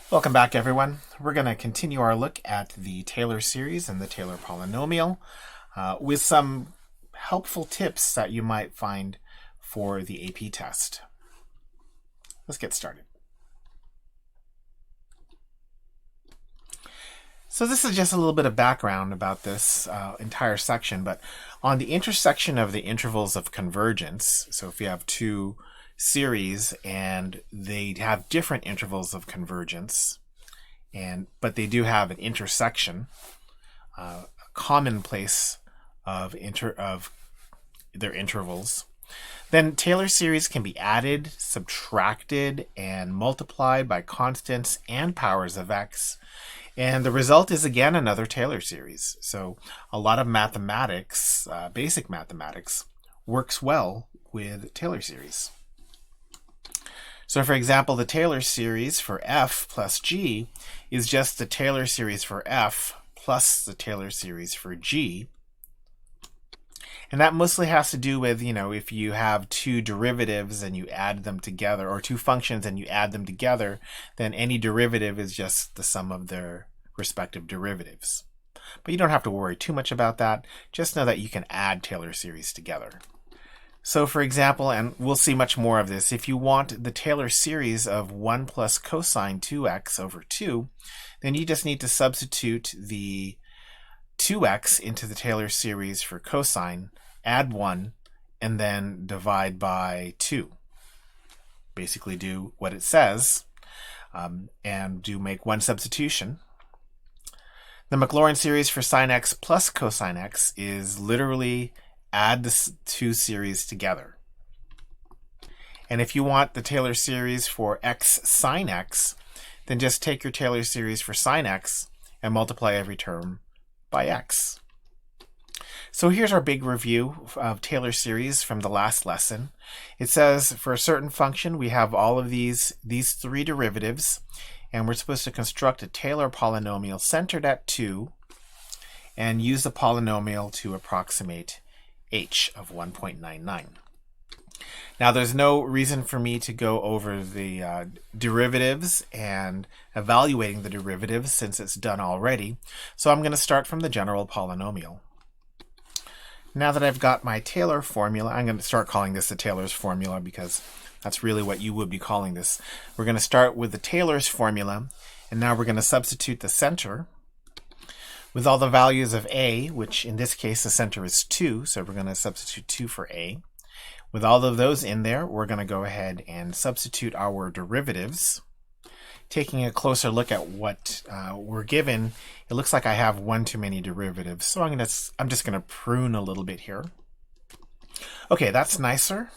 Welcome back, everyone. We're going to continue our look at the Taylor series and the Taylor polynomial with some helpful tips that you might find for the AP test. Let's get started. So this is just a little bit of background about this entire section, but on the intersection of the intervals of convergence, so if you have two series and they have different intervals of convergence, but they do have an intersection, a common place of their intervals, then Taylor series can be added, subtracted, and multiplied by constants and powers of x. And the result is, again, another Taylor series. So a lot of mathematics, basic mathematics, works well with Taylor series. So for example, the Taylor series for f plus g is just the Taylor series for f plus the Taylor series for g. And that mostly has to do with, if you have two derivatives and you add them together, or two functions and you add them together, then any derivative is just the sum of their respective derivatives. But you don't have to worry too much about that. Just know that you can add Taylor series together. So for example, and we'll see much more of this, if you want the Taylor series of 1 plus cosine 2x over 2, then you just need to substitute the 2x into the Taylor series for cosine, add 1, and then divide by 2. Basically do what it says, and make one substitution. The Maclaurin series for sine x plus cosine x is literally add the two series together. And if you want the Taylor series for x sine x, then just take your Taylor series for sine x and multiply every term by x. So here's our big review of Taylor series from the last lesson. It says for a certain function we have all of these three derivatives, and we're supposed to construct a Taylor polynomial centered at 2 and use the polynomial to approximate h of 1.99. Now there's no reason for me to go over the derivatives and evaluating the derivatives since it's done already, so I'm going to start from the general polynomial. Now that I've got my Taylor formula, I'm going to start calling this the Taylor's formula because that's really what you would be calling this. We're going to start with the Taylor's formula, and now we're going to substitute the center with all the values of a, which in this case the center is 2, so we're going to substitute 2 for a. With all of those in there, we're going to go ahead and substitute our derivatives. Taking a closer look at what we're given, it looks like I have one too many derivatives, so I'm just going to prune a little bit here. Okay, that's nicer.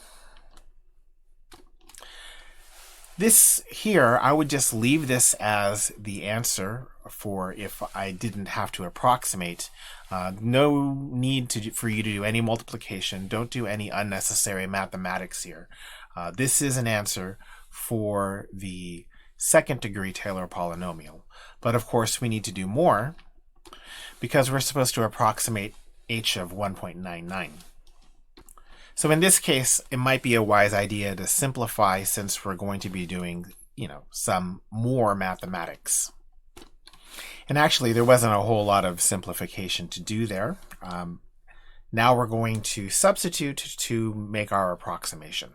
This here, I would just leave this as the answer for if I didn't have to approximate. No need for you to do any multiplication. Don't do any unnecessary mathematics here. This is an answer for the second degree Taylor polynomial. But of course we need to do more because we're supposed to approximate h of 1.99. So in this case, it might be a wise idea to simplify since we're going to be doing, some more mathematics. And actually, there wasn't a whole lot of simplification to do there. Now we're going to substitute to make our approximation.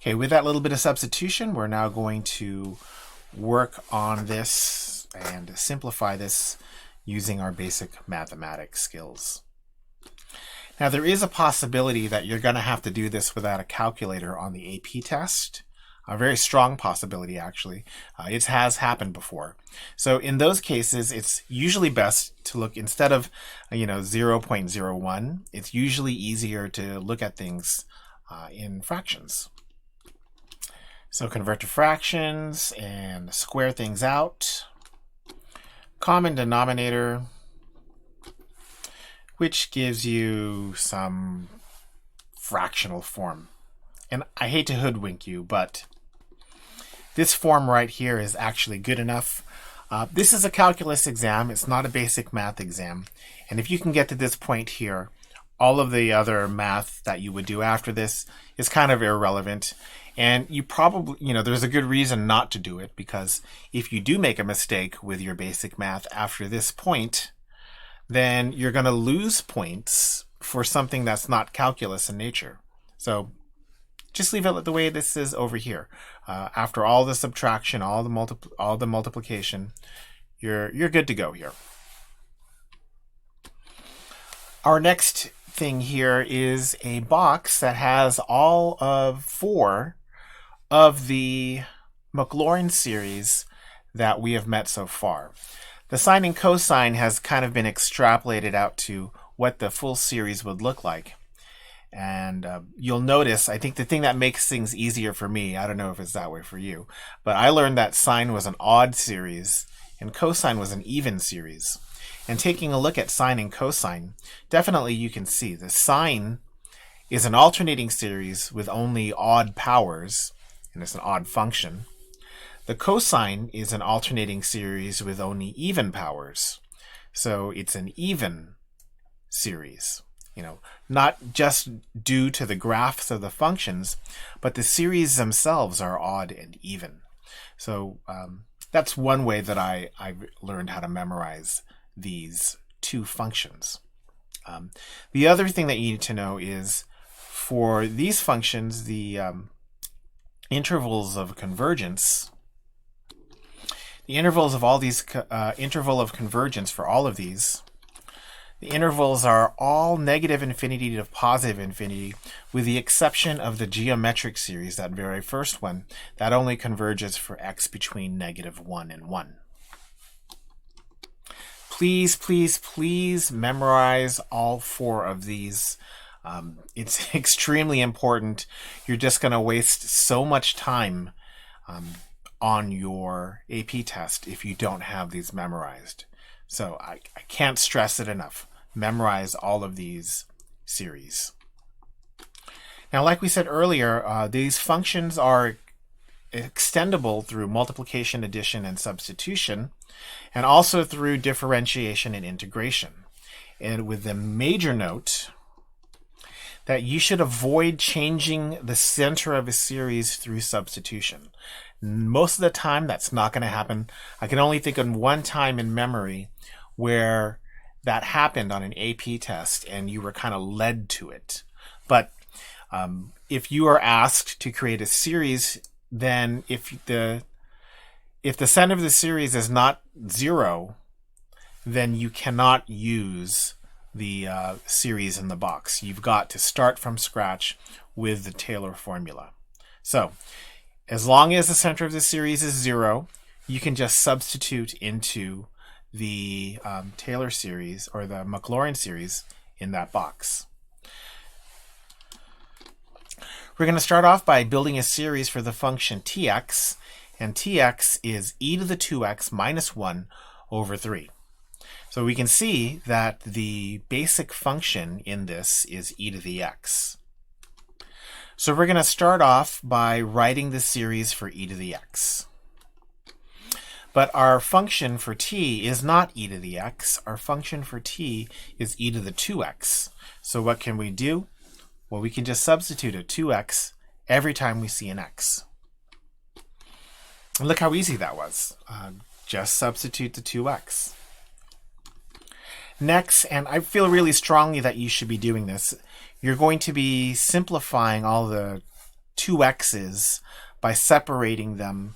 Okay, with that little bit of substitution, we're now going to work on this and simplify this using our basic mathematics skills. Now, there is a possibility that you're going to have to do this without a calculator on the AP test. A very strong possibility, actually. It has happened before. So in those cases, it's usually best to look, instead of 0.01, it's usually easier to look at things in fractions. So convert to fractions and square things out. Common denominator, which gives you some fractional form. And I hate to hoodwink you, but this form right here is actually good enough. This is a calculus exam. It's not a basic math exam. And if you can get to this point here, all of the other math that you would do after this is kind of irrelevant. And you probably, there's a good reason not to do it, because if you do make a mistake with your basic math after this point, then you're going to lose points for something that's not calculus in nature. So just leave it the way this is over here. After all the subtraction, all the multiplication, you're good to go here. Our next thing here is a box that has all of 4 of the Maclaurin series that we have met so far. The sine and cosine has kind of been extrapolated out to what the full series would look like. And you'll notice, I think the thing that makes things easier for me, I don't know if it's that way for you, but I learned that sine was an odd series and cosine was an even series. And taking a look at sine and cosine, definitely you can see the sine is an alternating series with only odd powers, and it's an odd function. The cosine is an alternating series with only even powers, so it's an even series. Not just due to the graphs of the functions, but the series themselves are odd and even. So that's one way that I've learned how to memorize these 2 functions. The other thing that you need to know is for these functions, the intervals of convergence, the intervals of all these, interval of convergence for all of these, the intervals are all negative infinity to positive infinity, with the exception of the geometric series, that very first one, that only converges for x between -1 and 1. Please, please, please memorize all 4 of these. It's extremely important. You're just going to waste so much time on your AP test if you don't have these memorized. So I can't stress it enough. Memorize all of these series. Now, like we said earlier, these functions are extendable through multiplication, addition, and substitution, and also through differentiation and integration. And with the major note that you should avoid changing the center of a series through substitution. Most of the time, that's not going to happen. I can only think of one time in memory where that happened on an AP test and you were kind of led to it. But if you are asked to create a series, then if the center of the series is not 0, then you cannot use the series in the box. You've got to start from scratch with the Taylor formula. So as long as the center of the series is 0, you can just substitute into the Taylor series or the Maclaurin series in that box. We're going to start off by building a series for the function tx, and tx is e to the 2x minus 1 over 3. So we can see that the basic function in this is e to the x. So we're going to start off by writing the series for e to the x. But our function for t is not e to the x. Our function for t is e to the 2x. So what can we do? Well, we can just substitute a 2x every time we see an x. And look how easy that was. Just substitute the 2x. Next, and I feel really strongly that you should be doing this, you're going to be simplifying all the 2x's by separating them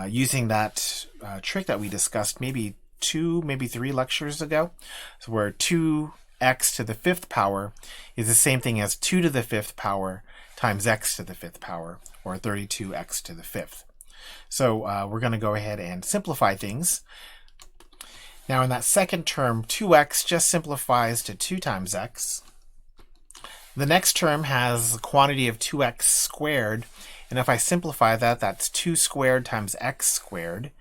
using that trick that we discussed maybe 3 lectures ago, so where 2x to the 5th power is the same thing as 2 to the 5th power times x to the 5th power, or 32x to the 5th. So we're going to go ahead and simplify things. Now in that second term, 2x just simplifies to 2 times x. The next term has the quantity of 2x squared, and if I simplify that, that's 2 squared times x squared,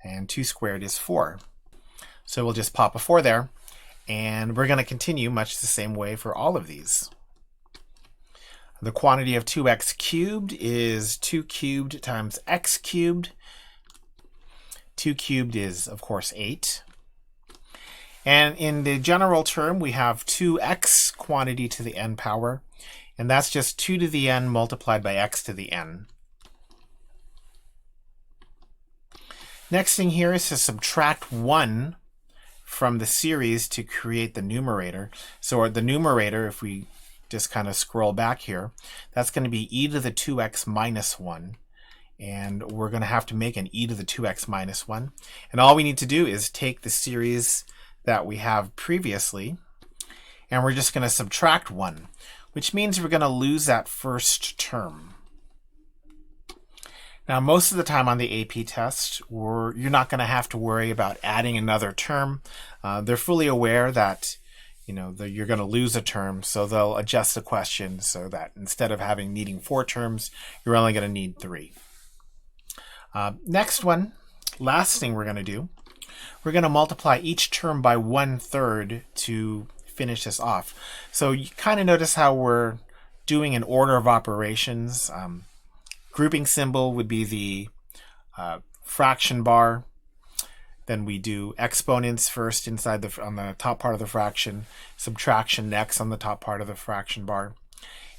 and 2 squared is 4. So we'll just pop a 4 there, and we're going to continue much the same way for all of these. The quantity of 2x cubed is 2 cubed times x cubed. 2 cubed is, of course, 8. And in the general term, we have 2x quantity to the n power, and that's just 2 to the n multiplied by x to the n. Next thing here is to subtract 1 from the series to create the numerator. So the numerator, if we just kind of scroll back here, that's going to be e to the 2x minus 1. And we're going to have to make an e to the 2x minus 1. And all we need to do is take the series that we have previously, and we're just going to subtract 1, which means we're going to lose that first term. Now, most of the time on the AP test, you're not going to have to worry about adding another term. They're fully aware that you're going to lose a term, so they'll adjust the question so that instead of needing 4 terms, you're only going to need 3. Next one, last thing we're going to do, we're going to multiply each term by 1/3 to finish this off. So you kind of notice how we're doing an order of operations. Grouping symbol would be the fraction bar. Then we do exponents first on the top part of the fraction, subtraction next on the top part of the fraction bar.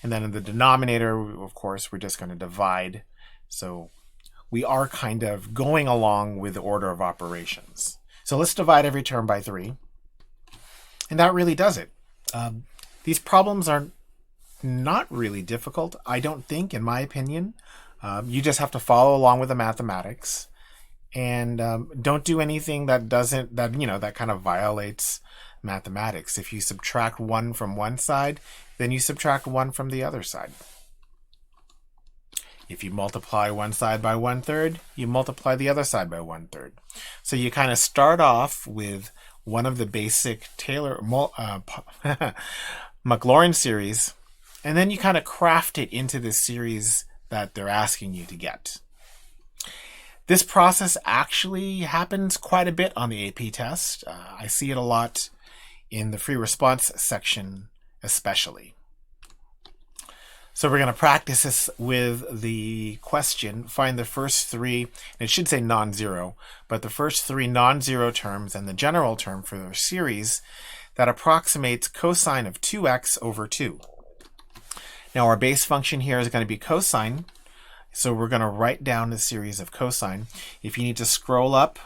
And then in the denominator, of course, we're just going to divide. So we are kind of going along with the order of operations. So let's divide every term by 3. And that really does it. These problems are not really difficult, I don't think, in my opinion. You just have to follow along with the mathematics, and don't do anything that kind of violates mathematics. If you subtract 1 from one side, then you subtract 1 from the other side. If you multiply one side by 1/3, you multiply the other side by 1/3. So you kind of start off with one of the basic Maclaurin series, and then you kind of craft it into the series that they're asking you to get. This process actually happens quite a bit on the AP test. I see it a lot in the free response section especially. So we're going to practice this with the question. Find the first 3, and it should say non-zero, but the first 3 non-zero terms and the general term for the series that approximates cosine of 2x over 2. Now our base function here is going to be cosine, so we're going to write down the series of cosine. If you need to scroll up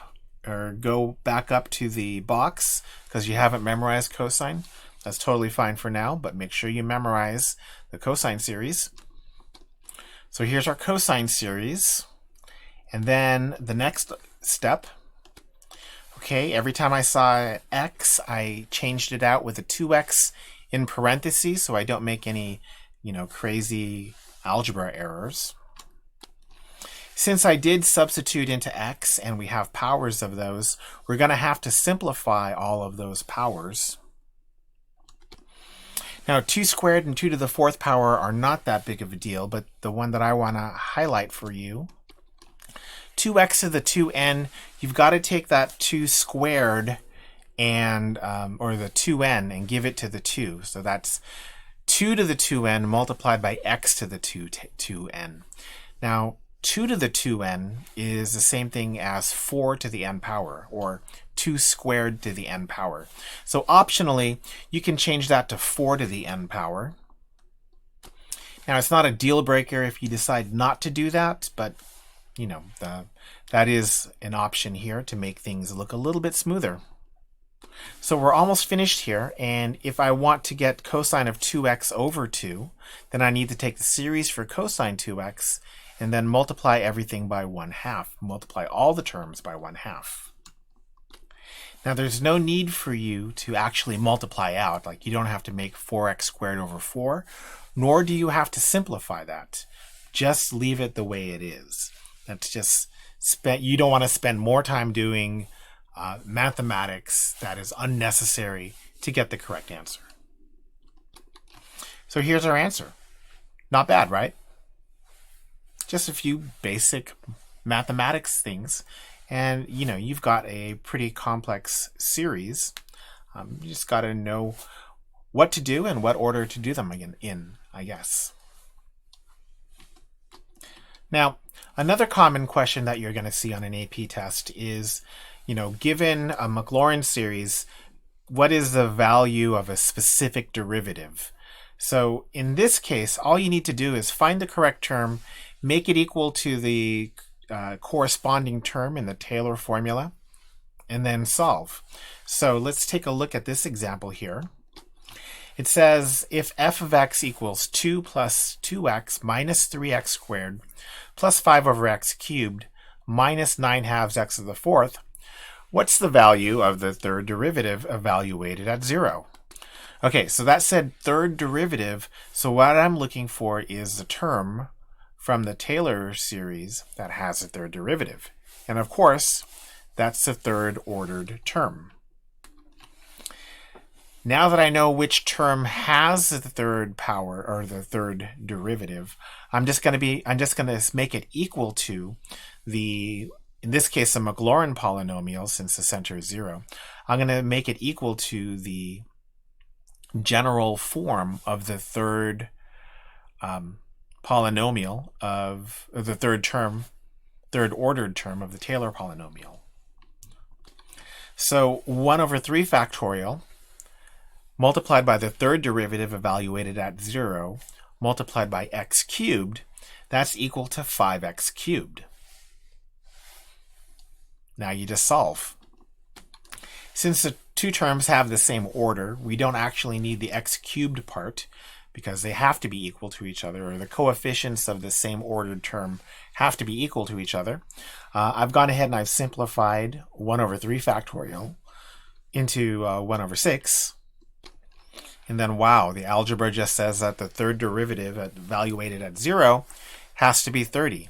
or go back up to the box because you haven't memorized cosine, that's totally fine for now, but make sure you memorize the cosine series. So here's our cosine series. And then the next step, okay, every time I saw x, I changed it out with a 2x in parentheses so I don't make any, crazy algebra errors. Since I did substitute into x and we have powers of those, we're going to have to simplify all of those powers. Now 2 squared and 2 to the 4th power are not that big of a deal, but the one that I want to highlight for you, 2x to the 2n, you've got to take that 2 squared and or the 2n and give it to the 2. So that's 2 to the 2n multiplied by x to the 2n. Now 2 to the 2n is the same thing as 4 to the n power, or 2 squared to the n power. So optionally, you can change that to 4 to the n power. Now it's not a deal breaker if you decide not to do that, but that is an option here to make things look a little bit smoother. So we're almost finished here, and if I want to get cosine of 2x over 2, then I need to take the series for cosine 2x and then multiply everything by 1/2. Multiply all the terms by 1/2. Now there's no need for you to actually multiply out, like you don't have to make 4x squared over 4, nor do you have to simplify that. Just leave it the way it is. That's just you don't want to spend more time doing mathematics that is unnecessary to get the correct answer. So here's our answer. Not bad, right? Just a few basic mathematics things, and you've got a pretty complex series. You just got to know what to do and what order to do them in, I guess. Now, another common question that you're going to see on an AP test is, given a Maclaurin series, what is the value of a specific derivative? So in this case, all you need to do is find the correct term, make it equal to the corresponding term in the Taylor formula, and then solve. So let's take a look at this example here. It says if f of x equals 2 plus 2x minus 3x squared plus 5 over x cubed minus 9 halves x to the fourth, what's the value of the third derivative evaluated at 0? Okay, so that said third derivative, so what I'm looking for is the term from the Taylor series that has a third derivative. And of course, that's the third ordered term. Now that I know which term has the third power or the third derivative, I'm just going to make it equal to the, in this case, a Maclaurin polynomial, since the center is 0. I'm going to make it equal to the general form of the third polynomial of the third ordered term of the Taylor polynomial. So 1 over 3 factorial multiplied by the third derivative evaluated at 0 multiplied by x cubed, that's equal to 5x cubed. Now you just solve. Since the two terms have the same order, we don't actually need the x cubed part because they have to be equal to each other, or the coefficients of the same ordered term have to be equal to each other. I've gone ahead and I've simplified 1 over 3 factorial into 1 over 6. And then, wow, the algebra just says that the third derivative evaluated at 0 has to be 30.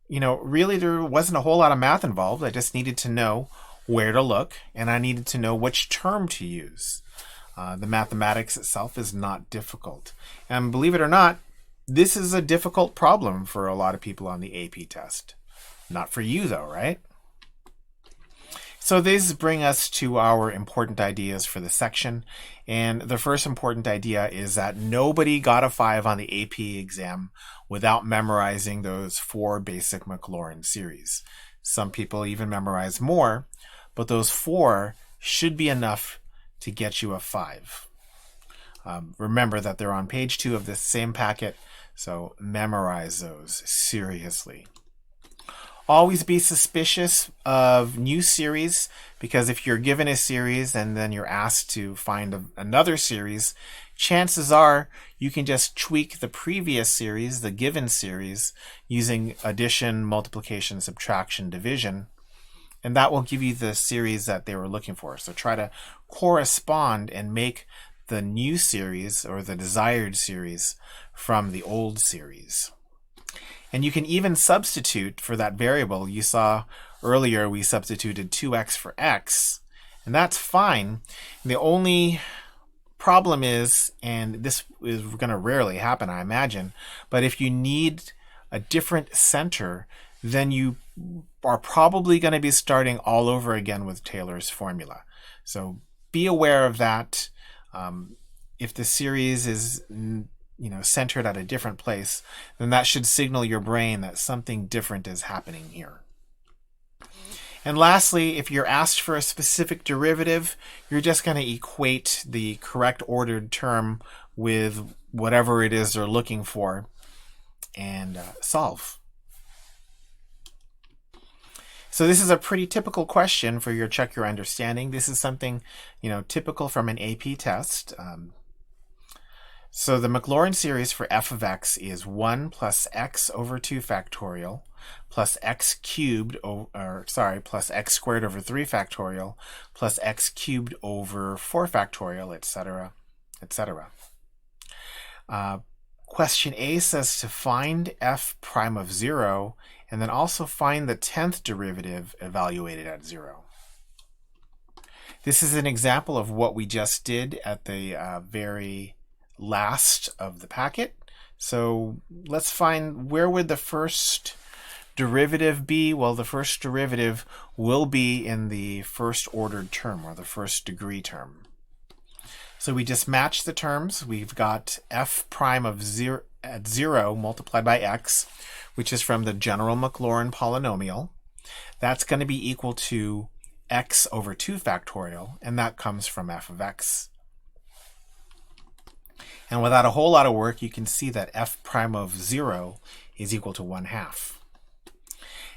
You know, really there wasn't a whole lot of math involved. I just needed to know where to look, and I needed to know which term to use. The mathematics itself is not difficult. And believe it or not, this is a difficult problem for a lot of people on the AP test. Not for you though, right? So these bring us to our important ideas for the section. And the first important idea is that nobody got a 5 on the AP exam without memorizing those 4 basic Maclaurin series. Some people even memorize more, but those 4 should be enough to get you a 5. Remember that they're on page 2 of this same packet, so memorize those seriously. Always be suspicious of new series, because if you're given a series and then you're asked to find another series, chances are you can just tweak the previous series, the given series, using addition, multiplication, subtraction, division, and that will give you the series that they were looking for. So try to correspond and make the new series or the desired series from the old series. And you can even substitute for that variable. You saw earlier we substituted 2x for x, and that's fine. The only problem is, and this is going to rarely happen, I imagine, but if you need a different center, then you are probably going to be starting all over again with Taylor's formula. So be aware of that. If the series is centered at a different place, then that should signal your brain that something different is happening here. And lastly, if you're asked for a specific derivative, you're just going to equate the correct ordered term with whatever it is they're looking for and solve. So this is a pretty typical question for your check your understanding. This is something, typical from an AP test. So the Maclaurin series for f of x is 1 plus x over 2 factorial plus x cubed, plus x squared over 3 factorial plus x cubed over 4 factorial, etc., etc. Question A says to find f prime of 0 and then also find the 10th derivative evaluated at 0. This is an example of what we just did at the very last of the packet. So let's find, where would the first derivative be? Well, the first derivative will be in the first ordered term, or the first degree term. So we just match the terms. We've got f prime of 0 at 0 multiplied by x, which is from the general Maclaurin polynomial. That's going to be equal to x over 2 factorial, and that comes from f of x. And without a whole lot of work, you can see that f prime of 0 is equal to 1/2.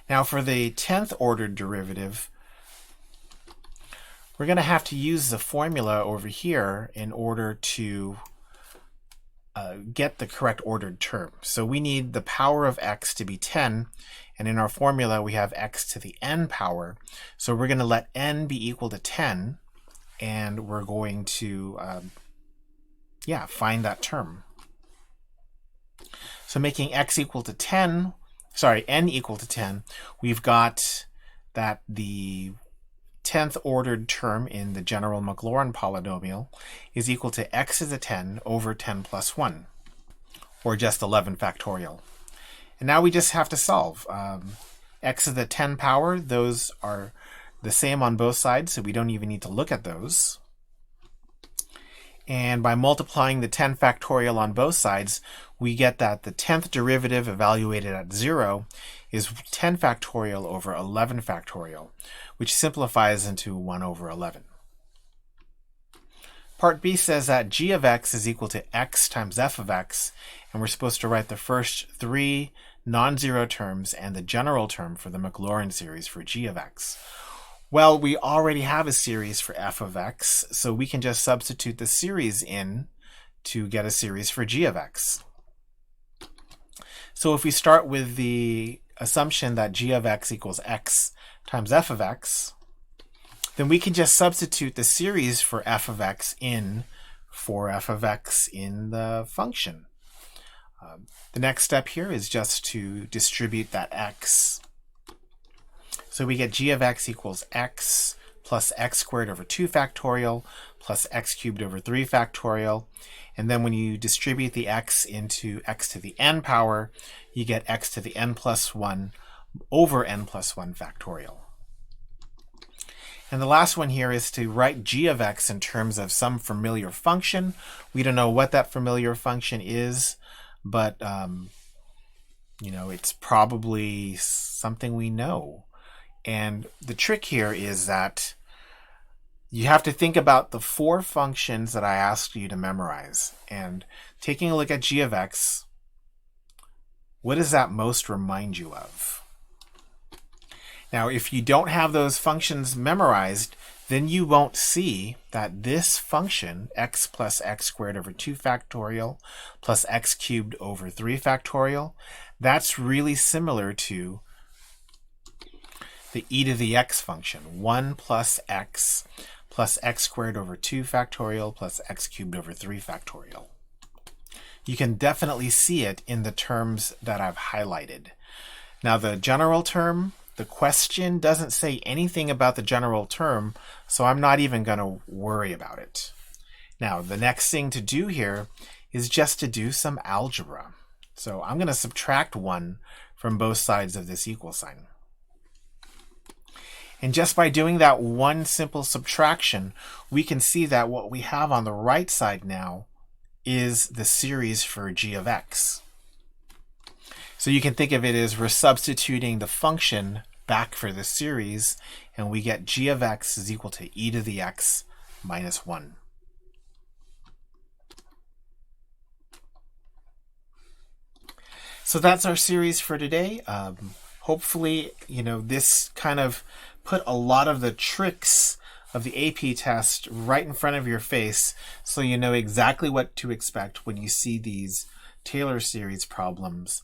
Now for the 10th ordered derivative, we're going to have to use the formula over here in order to get the correct ordered term. So we need the power of x to be 10, and in our formula we have x to the n power. So we're going to let n be equal to 10, and we're going to find that term. So making x equal to 10, n equal to 10, we've got that the 10th ordered term in the general Maclaurin polynomial is equal to x to the 10 over 10 plus 1, or just 11 factorial. And now we just have to solve. X to the 10 power, those are the same on both sides, so we don't even need to look at those. And by multiplying the 10 factorial on both sides, we get that the 10th derivative evaluated at 0 is 10 factorial over 11 factorial, which simplifies into 1 over 11. Part B says that g of x is equal to x times f of x, and we're supposed to write the first 3 non-zero terms and the general term for the Maclaurin series for g of x. Well, we already have a series for f of x, so we can just substitute the series in to get a series for g of x. So if we start with the assumption that g of x equals x times f of x, then we can just substitute the series for f of x in for f of x in the function. The next step here is just to distribute that x. So we get g of x equals x plus x squared over 2 factorial plus x cubed over 3 factorial. And then when you distribute the x into x to the n power, you get x to the n plus 1 over n plus 1 factorial. And the last one here is to write g of x in terms of some familiar function. We don't know what that familiar function is, but it's probably something we know. And the trick here is that you have to think about the 4 functions that I asked you to memorize. And taking a look at g of x, what does that most remind you of? Now, if you don't have those functions memorized, then you won't see that this function, x plus x squared over 2 factorial plus x cubed over 3 factorial, that's really similar to the e to the x function, 1 plus x squared over 2 factorial plus x cubed over 3 factorial. You can definitely see it in the terms that I've highlighted. Now the general term, the question doesn't say anything about the general term, so I'm not even going to worry about it. Now the next thing to do here is just to do some algebra. So I'm going to subtract 1 from both sides of this equal sign. And just by doing that one simple subtraction, we can see that what we have on the right side now is the series for g of x. So you can think of it as we're substituting the function back for the series, and we get g of x is equal to e to the x minus 1. So that's our series for today. Hopefully, this kind of put a lot of the tricks of the AP test right in front of your face, so you know exactly what to expect when you see these Taylor series problems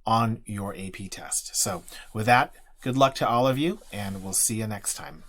on your AP test. So with that, good luck to all of you, and we'll see you next time.